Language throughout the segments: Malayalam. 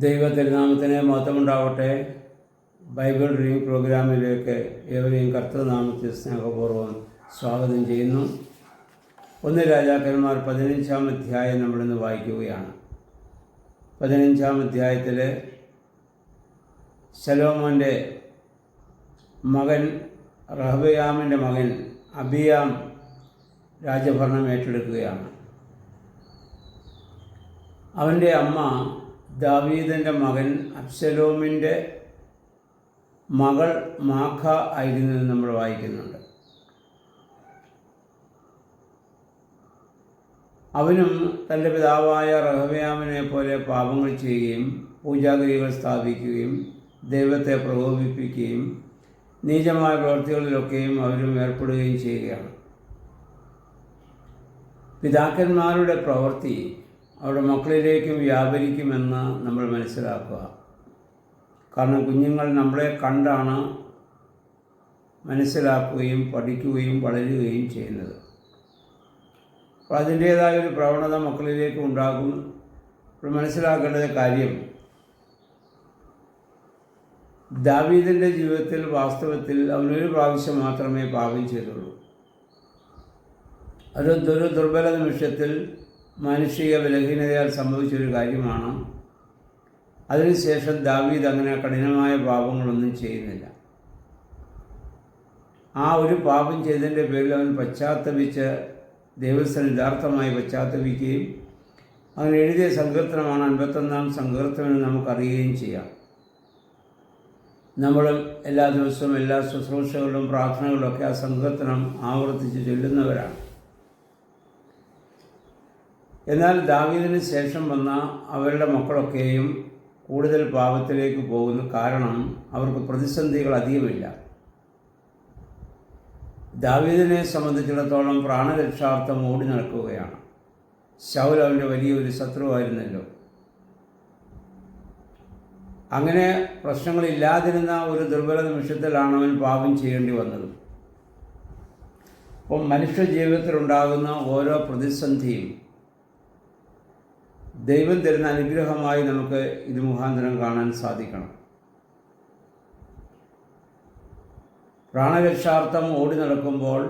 ദൈവതിരുനാമത്തിന് മഹത്വമുണ്ടാവട്ടെ. ബൈബിൾ റീഡിംഗ് പ്രോഗ്രാമിലേക്ക് ഏവരെയും കർത്തൃനാമത്തിൽ സ്നേഹപൂർവ്വം സ്വാഗതം ചെയ്യുന്നു. 1 രാജാക്കന്മാർ 15-ാം അധ്യായം നമ്മളിന്ന് വായിക്കുകയാണ്. 15-ാം അധ്യായത്തിൽ ശലോമോൻ്റെ മകൻ റഹബയാമിൻ്റെ മകൻ അബിയാം രാജഭരണം ഏറ്റെടുക്കുകയാണ്. അവൻ്റെ അമ്മ ദാവീദിൻ്റെ മകൻ അബ്ശലോമിൻ്റെ മകൾ മാഖ ആയിരുന്നത് നമ്മൾ വായിക്കുന്നുണ്ട്. അവനും തൻ്റെ പിതാവായ റഹബയാമിനെ പോലെ പാപങ്ങൾ ചെയ്യുകയും പൂജാഗിരികൾ സ്ഥാപിക്കുകയും ദൈവത്തെ പ്രകോപിപ്പിക്കുകയും നീചമായ പ്രവൃത്തികളിലൊക്കെയും അവരും ഏർപ്പെടുകയും ചെയ്യുകയാണ്. പിതാക്കന്മാരുടെ പ്രവൃത്തി അവരുടെ മക്കളിലേക്കും വ്യാപരിക്കുമെന്ന് നമ്മൾ മനസ്സിലാക്കുക. കാരണം കുഞ്ഞുങ്ങൾ നമ്മളെ കണ്ടാണ് മനസ്സിലാക്കുകയും പഠിക്കുകയും വളരുകയും ചെയ്യുന്നത്. അപ്പോൾ അതിൻ്റേതായ ഒരു പ്രവണത മക്കളിലേക്ക് ഉണ്ടാകും. ഇപ്പോൾ മനസ്സിലാക്കേണ്ടത് കാര്യം, ദാവീദിൻ്റെ ജീവിതത്തിൽ വാസ്തവത്തിൽ അവനൊരു പ്രാവശ്യം മാത്രമേ പാപം ചെയ്തുള്ളൂ. ഒരു ദുർബല നിമിഷത്തിൽ മാനുഷിക ബലഹീനതയാൽ സംഭവിച്ചൊരു കാര്യമാണ്. അതിനുശേഷം ദാവീദ് അങ്ങനെ കഠിനമായ പാപങ്ങളൊന്നും ചെയ്യുന്നില്ല. ആ ഒരു പാപം ചെയ്തതിൻ്റെ പേരിൽ അവൻ പശ്ചാത്തപിച്ച് ദൈവസ്ഥന് യഥാർത്ഥമായി പശ്ചാത്തപിക്കുകയും അവൻ എഴുതിയ സങ്കീർത്തനമാണ് 51-ാം സങ്കീർത്തനം നമുക്കറിയുകയും ചെയ്യാം. നമ്മളും എല്ലാ ദിവസവും എല്ലാ ശുശ്രൂഷകളിലും പ്രാർത്ഥനകളിലൊക്കെ ആ സങ്കീർത്തനം ആവർത്തിച്ച് ചൊല്ലുന്നവരാണ്. എന്നാൽ ദാവീദിന് ശേഷം വന്ന അവരുടെ മക്കളൊക്കെയും കൂടുതൽ പാപത്തിലേക്ക് പോകുന്നു. കാരണം അവർക്ക് പ്രതിസന്ധികൾ അധികമില്ല. ദാവീദിനെ സംബന്ധിച്ചിടത്തോളം പ്രാണരക്ഷാർത്ഥം ഓടി നടക്കുകയാണ്. ശൗൽ അവൻ്റെ വലിയൊരു ശത്രുവായിരുന്നല്ലോ. അങ്ങനെ പ്രശ്നങ്ങളില്ലാതിരുന്ന ഒരു ദുർബല നിമിഷത്തിലാണ് അവൻ പാപം ചെയ്യേണ്ടി വന്നത്. അപ്പം മനുഷ്യ ജീവിതത്തിലുണ്ടാകുന്ന ഓരോ പ്രതിസന്ധിയും ദൈവം തരുന്ന അനുഗ്രഹമായി നമുക്ക് ഇത് മുഖാന്തരം കാണാൻ സാധിക്കണം. പ്രാണരക്ഷാർത്ഥം ഓടി നടക്കുമ്പോൾ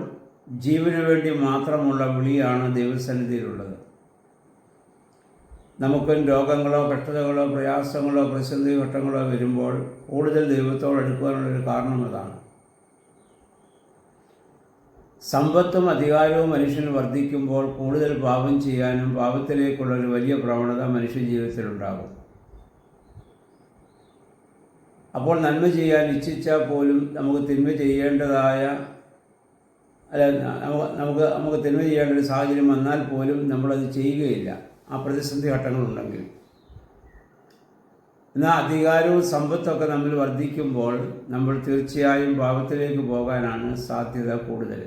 ജീവന് വേണ്ടി മാത്രമുള്ള വിളിയാണ് ദൈവസന്നിധിയിലുള്ളത്. നമുക്കും രോഗങ്ങളോ കഷ്ടതകളോ പ്രയാസങ്ങളോ പ്രതിസന്ധി ഘട്ടങ്ങളോ വരുമ്പോൾ കൂടുതൽ ദൈവത്തോടടുക്കുവാനുള്ളൊരു കാരണം അതാണ്. സമ്പത്തും അധികാരവും മനുഷ്യന് വർദ്ധിക്കുമ്പോൾ കൂടുതൽ പാപം ചെയ്യാനും പാപത്തിലേക്കുള്ള ഒരു വലിയ പ്രവണത മനുഷ്യ ജീവിതത്തിലുണ്ടാകും. അപ്പോൾ നന്മ ചെയ്യാൻ ഇച്ഛിച്ചാൽ പോലും നമുക്ക് തിന്മ ചെയ്യേണ്ടതായ നമുക്ക് തിന്മ ചെയ്യേണ്ട ഒരു സാഹചര്യം വന്നാൽ പോലും നമ്മളത് ചെയ്യുകയില്ല, ആ പ്രതിസന്ധി ഘട്ടങ്ങളുണ്ടെങ്കിൽ. എന്നാൽ അധികാരവും സമ്പത്തൊക്കെ നമ്മൾ വർദ്ധിക്കുമ്പോൾ നമ്മൾ തീർച്ചയായും പാപത്തിലേക്ക് പോകാനാണ് സാധ്യത കൂടുതൽ.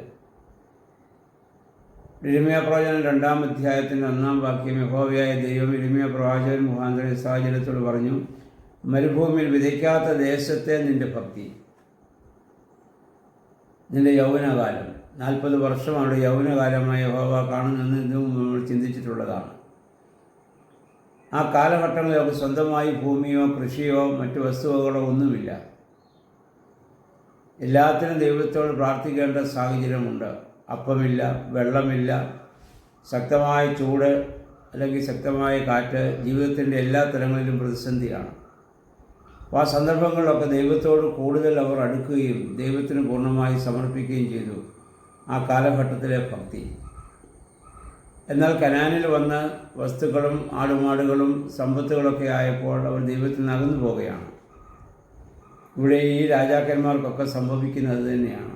യിരെമ്യാ പ്രവചനം 2-ാം അധ്യായത്തിൻ്റെ 1-ാം വാക്യം, യഹോവയായ ദൈവം യിരെമ്യാ പ്രവാചകൻ മുഖാന്തരം സാഹചര്യത്തോട് പറഞ്ഞു, മരുഭൂമിയിൽ വിതയ്ക്കാത്ത ദേശത്തെ നിൻ്റെ ഭക്തി, നിൻ്റെ യൗവനകാലം. 40 വർഷം അവരുടെ യൗവനകാലമായി യഹോവ കാണുന്നെന്ന് ഇന്നും നമ്മൾ ചിന്തിച്ചിട്ടുള്ളതാണ്. ആ കാലഘട്ടങ്ങളിൽ അവർക്ക് സ്വന്തമായി ഭൂമിയോ കൃഷിയോ മറ്റു വസ്തുവകളോ ഒന്നുമില്ല. എല്ലാത്തിനും ദൈവത്തോട് പ്രാർത്ഥിക്കേണ്ട സാഹചര്യമുണ്ട്. അപ്പമില്ല, വെള്ളമില്ല, ശക്തമായ ചൂട് അല്ലെങ്കിൽ ശക്തമായ കാറ്റ്, ജീവിതത്തിൻ്റെ എല്ലാ തലങ്ങളിലും പ്രതിസന്ധിയാണ്. അപ്പോൾ ആ സന്ദർഭങ്ങളിലൊക്കെ ദൈവത്തോട് കൂടുതൽ അവർ അടുക്കുകയും ദൈവത്തിന് പൂർണ്ണമായി സമർപ്പിക്കുകയും ചെയ്തു, ആ കാലഘട്ടത്തിലെ ഭക്തി. എന്നാൽ കനാനിൽ വന്ന വസ്തുക്കളും ആടുമാടുകളും സമ്പത്തുകളൊക്കെ ആയപ്പോൾ അവർ ദൈവത്തിൽ നിന്ന് അകന്നു പോവുകയാണ്. ഇവിടെ ഈ രാജാക്കന്മാർക്കൊക്കെ സംഭവിക്കുന്നത് തന്നെയാണ്.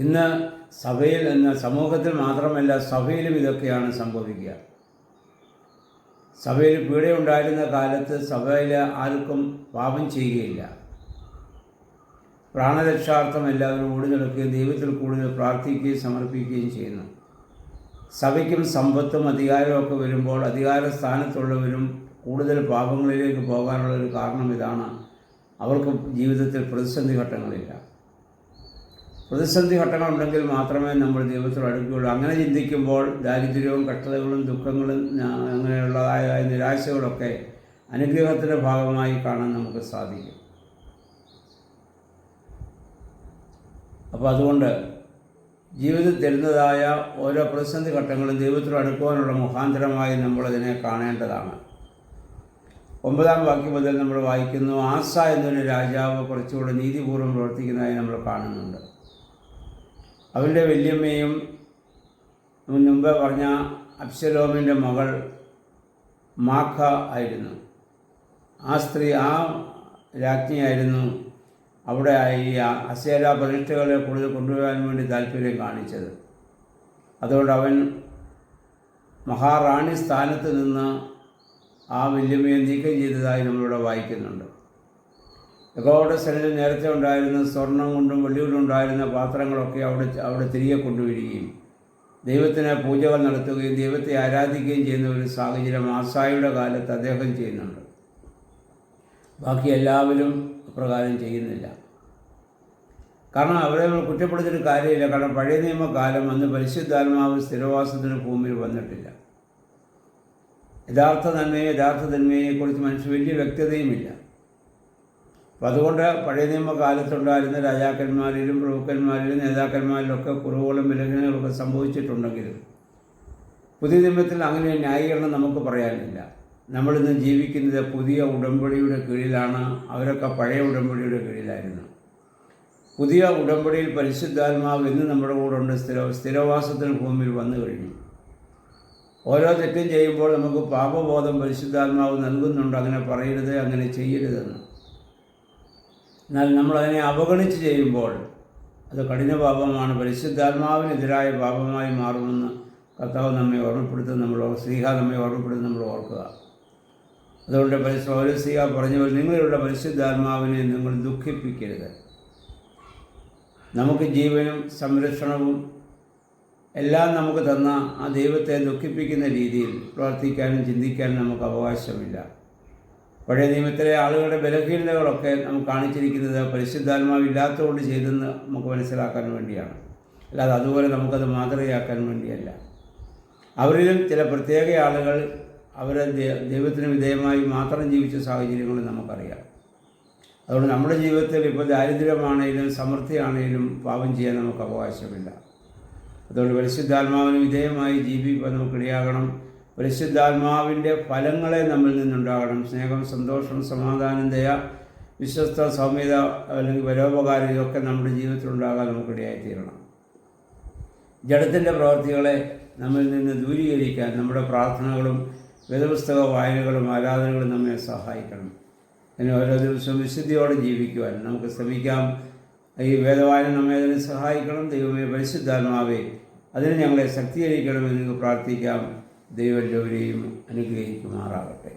ഇന്ന് സമൂഹത്തിൽ മാത്രമല്ല, സഭയിലും ഇതൊക്കെയാണ് സംഭവിക്കുക. സഭയിൽ പീഡയുണ്ടായിരുന്ന കാലത്ത് സഭയിൽ ആർക്കും പാപം ചെയ്യുകയില്ല. പ്രാണരക്ഷാർത്ഥം എല്ലാവരും ഓടി നടക്കുകയും ദൈവത്തിൽ കൂടുതൽ പ്രാർത്ഥിക്കുകയും സമർപ്പിക്കുകയും ചെയ്യുന്നു. സഭയ്ക്കും സമ്പത്തും അധികാരവും ഒക്കെ വരുമ്പോൾ അധികാര സ്ഥാനത്തുള്ളവരും കൂടുതൽ പാപങ്ങളിലേക്ക് പോകാനുള്ളൊരു കാരണം ഇതാണ്. അവർക്ക് ജീവിതത്തിൽ പ്രതിസന്ധി ഘട്ടങ്ങളില്ല. പ്രതിസന്ധി ഘട്ടങ്ങളുണ്ടെങ്കിൽ മാത്രമേ നമ്മൾ ദൈവത്തോട് അടുക്കുകയുള്ളൂ. അങ്ങനെ ചിന്തിക്കുമ്പോൾ ദാരിദ്ര്യവും കഷ്ടതകളും ദുഃഖങ്ങളും അങ്ങനെയുള്ളതായ നിരാശകളൊക്കെ അനുഗ്രഹത്തിൻ്റെ ഭാഗമായി കാണാൻ നമുക്ക് സാധിക്കും. അപ്പോൾ അതുകൊണ്ട് ജീവിതത്തിൽ തരുന്നതായ ഓരോ പ്രതിസന്ധി ഘട്ടങ്ങളും ദൈവത്തോട് അടുക്കുവാനുള്ള മുഖാന്തരമായി നമ്മളതിനെ കാണേണ്ടതാണ്. 9-ാം വാക്യം മുതൽ നമ്മൾ വായിക്കുന്നു, ആസ എന്നൊരു രാജാവ് കുറച്ചുകൂടെ നീതിപൂർവ്വം പ്രവർത്തിക്കുന്നതായി നമ്മൾ കാണുന്നുണ്ട്. അവൻ്റെ വല്യമ്മയും മുമ്പ് പറഞ്ഞ അബ്ശലോമിൻ്റെ മകൾ മാഖ ആയിരുന്നു. ആ സ്ത്രീ, ആ രാജ്ഞിയായിരുന്നു അവിടെ ഈ അസേര പ്രതിഷ്ഠകളെ കൂടുതൽ കൊണ്ടുവരാൻ വേണ്ടി താല്പര്യം കാണിച്ചത്. അതുകൊണ്ട് അവൻ മഹാറാണി സ്ഥാനത്ത് നിന്ന് ആ വല്യമ്മയെ നീക്കം ചെയ്തതായി നമ്മളിവിടെ വായിക്കുന്നുണ്ട്. യഹോവയുടെ സന്നിധിയിൽ നേരത്തെ ഉണ്ടായിരുന്ന സ്വർണം കൊണ്ടും വെള്ളി കൊണ്ടും ഉണ്ടായിരുന്ന പാത്രങ്ങളൊക്കെ അവിടെ തിരികെ കൊണ്ടുവരികയും ദൈവത്തിന് പൂജകൾ നടത്തുകയും ദൈവത്തെ ആരാധിക്കുകയും ചെയ്യുന്ന ഒരു സാഹചര്യം ആസായുടെ കാലത്ത് അദ്ദേഹം ചെയ്യുന്നുണ്ട്. ബാക്കി എല്ലാവരും അപ്രകാരം ചെയ്യുന്നില്ല. കാരണം അവരെ നമ്മൾ കുറ്റപ്പെടുത്തിയിട്ട് കാര്യമില്ല. കാരണം പഴയ നിയമകാലം അന്ന് പരിശുദ്ധാത്മാവ് സ്ഥിരവാസത്തിന് ഭൂമിയിൽ വന്നിട്ടില്ല. യഥാർത്ഥ നന്മയെക്കുറിച്ച് മനുഷ്യ വലിയ വ്യക്തതയുമില്ല. അപ്പം അതുകൊണ്ട് പഴയ നിയമകാലത്തുണ്ടായിരുന്ന രാജാക്കന്മാരിലും പ്രഭുക്കന്മാരിലും നേതാക്കന്മാരിലൊക്കെ കുറവുകളും വിലങ്ങനകളൊക്കെ സംഭവിച്ചിട്ടുണ്ടെങ്കിലും പുതിയ നിയമത്തിൽ അങ്ങനെ ന്യായീകരണം നമുക്ക് പറയാനില്ല. നമ്മളിന്ന് ജീവിക്കുന്നത് പുതിയ ഉടമ്പടിയുടെ കീഴിലാണ്. അവരൊക്കെ പഴയ ഉടമ്പടിയുടെ കീഴിലായിരുന്നു. പുതിയ ഉടമ്പടിയിൽ പരിശുദ്ധാത്മാവ് ഇന്ന് നമ്മുടെ കൂടെ ഉണ്ട്. സ്ഥിരവാസത്തിന് ഭൂമിയിൽ വന്നു കഴിഞ്ഞു. ഓരോ തെറ്റും ചെയ്യുമ്പോൾ നമുക്ക് പാപബോധം പരിശുദ്ധാത്മാവ് നൽകുന്നുണ്ട്. അങ്ങനെ പറയരുത്, അങ്ങനെ ചെയ്യരുതെന്ന്. എന്നാൽ നമ്മളതിനെ അവഗണിച്ച് ചെയ്യുമ്പോൾ അത് കഠിന പാപമാണ്, പരിശുദ്ധാത്മാവിനെതിരായ പാപമായി മാറുമെന്ന് കർത്താവ് നമ്മെ ഓർമ്മപ്പെടുത്തുന്ന ശ്രീഹ നമ്മെ ഓർമ്മപ്പെടുത്തുന്ന നമ്മൾ ഓർക്കുക. അതുകൊണ്ട് ശ്രീഹ പറഞ്ഞ പോലെ നിങ്ങളുടെ പരിശുദ്ധാത്മാവിനെ നിങ്ങൾ ദുഃഖിപ്പിക്കരുത്. നമുക്ക് ജീവനും സംരക്ഷണവും എല്ലാം നമുക്ക് തന്ന ആ ദൈവത്തെ ദുഃഖിപ്പിക്കുന്ന രീതിയിൽ പ്രവർത്തിക്കാനും ചിന്തിക്കാനും നമുക്ക് അവകാശമില്ല. പഴയ നിയമത്തിലെ ആളുകളുടെ ബലഹീനതകളൊക്കെ നമുക്ക് കാണിച്ചിരിക്കുന്നത് പരിശുദ്ധാത്മാവില്ലാത്തതുകൊണ്ട് ചെയ്തെന്ന് നമുക്ക് മനസ്സിലാക്കാൻ വേണ്ടിയാണ്. അല്ലാതെ അതുപോലെ നമുക്കത് മാതൃകയാക്കാൻ വേണ്ടിയല്ല. അവരിലും ചില പ്രത്യേക ആളുകൾ അവരെ ദൈവത്തിന് വിധേയമായി മാത്രം ജീവിച്ച സാഹചര്യങ്ങൾ നമുക്കറിയാം. അതുകൊണ്ട് നമ്മുടെ ജീവിതത്തിൽ ഇപ്പോൾ ദാരിദ്ര്യമാണെങ്കിലും സമൃദ്ധിയാണെങ്കിലും പാപം ചെയ്യാൻ നമുക്ക് അവകാശമില്ല. അതുകൊണ്ട് പരിശുദ്ധാത്മാവിന് വിധേയമായി ജീവിക്കാൻ നമുക്കിടയാകണം. പരിശുദ്ധാത്മാവിൻ്റെ ഫലങ്ങളെ നമ്മിൽ നിന്നുണ്ടാകണം. സ്നേഹം, സന്തോഷം, സമാധാനം, ദയ, വിശ്വസ്ത, സൗമ്യത അല്ലെങ്കിൽ പരോപകാരം, ഇതൊക്കെ നമ്മുടെ ജീവിതത്തിലുണ്ടാകാൻ നമുക്കിടയായിത്തീരണം. ജഡത്തിൻ്റെ പ്രവൃത്തികളെ നമ്മിൽ നിന്ന് ദൂരീകരിക്കാൻ നമ്മുടെ പ്രാർത്ഥനകളും വേദപുസ്തക വായനകളും ആരാധനകളും നമ്മെ സഹായിക്കണം. അതിന് ഓരോ ദിവസവും വിശുദ്ധിയോടെ ജീവിക്കുവാൻ നമുക്ക് ശ്രമിക്കാം. ഈ വേദവായന നമ്മെ അതിന് സഹായിക്കണം. ദൈവമേ, പരിശുദ്ധാത്മാവേ, അതിന് ഞങ്ങളെ ശക്തീകരിക്കണമെന്ന് പ്രാർത്ഥിക്കാം. ദൈവം എല്ലാവരെയും അനുഗ്രഹിക്കുമാറാകട്ടെ.